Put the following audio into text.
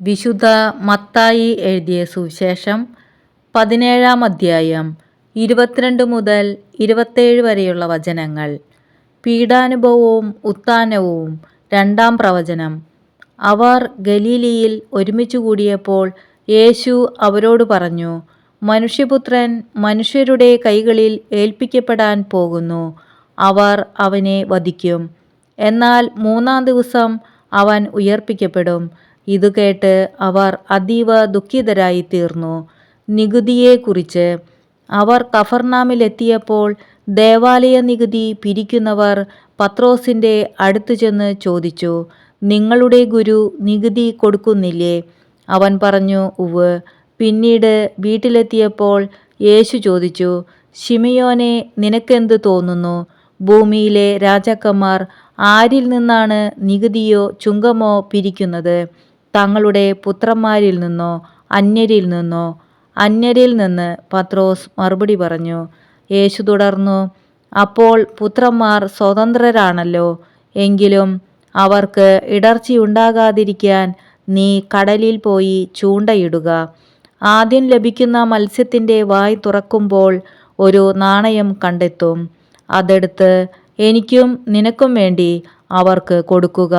വിശുദ്ധ മത്തായി എഴുതിയ സുവിശേഷം 17-ാം അധ്യായം 22 മുതൽ 27 വരെയുള്ള വചനങ്ങൾ. പീഡാനുഭവവും ഉത്ഥാനവും. 2-ാം പ്രവചനം. അവർ ഗലീലയിൽ ഒരുമിച്ച് കൂടിയപ്പോൾ യേശു അവരോട് പറഞ്ഞു, മനുഷ്യപുത്രൻ മനുഷ്യരുടെ കൈകളിൽ ഏൽപ്പിക്കപ്പെടാൻ പോകുന്നു. അവർ അവനെ വധിക്കും. എന്നാൽ 3-ാം ദിവസം അവൻ ഉയർപ്പിക്കപ്പെടും. ഇതു കേട്ട് അവർ അതീവ ദുഃഖിതരായി തീർന്നു. നികുതിയെക്കുറിച്ച്. അവർ കഫർനാമിലെത്തിയപ്പോൾ ദേവാലയ നികുതി പിരിക്കുന്നവർ പത്രോസിൻ്റെ അടുത്ത് ചെന്ന് ചോദിച്ചു, നിങ്ങളുടെ ഗുരു നികുതി കൊടുക്കുന്നില്ലേ? അവൻ പറഞ്ഞു, ഉവ്വ്. പിന്നീട് വീട്ടിലെത്തിയപ്പോൾ യേശു ചോദിച്ചു, ശിമയോനെ, നിനക്കെന്ത് തോന്നുന്നു? ഭൂമിയിലെ രാജാക്കന്മാർ ആരിൽ നിന്നാണ് നികുതിയോ ചുങ്കമോ പിരിക്കുന്നത്? തങ്ങളുടെ പുത്രന്മാരിൽ നിന്നോ അന്യരിൽ നിന്നോ? അന്യരിൽ നിന്ന്, പത്രോസ് മറുപടി പറഞ്ഞു. യേശു തുടർന്നു, അപ്പോൾ പുത്രന്മാർ സ്വതന്ത്രരാണല്ലോ. എങ്കിലും അവർക്ക് ഇടർച്ചയുണ്ടാകാതിരിക്കാൻ നീ കടലിൽ പോയി ചൂണ്ടയിടുക. ആദ്യം ലഭിക്കുന്ന മത്സ്യത്തിൻ്റെ വായ് തുറക്കുമ്പോൾ ഒരു നാണയം കണ്ടെത്തും. അതെടുത്ത് എനിക്കും നിനക്കും വേണ്ടി അവർക്ക് കൊടുക്കുക.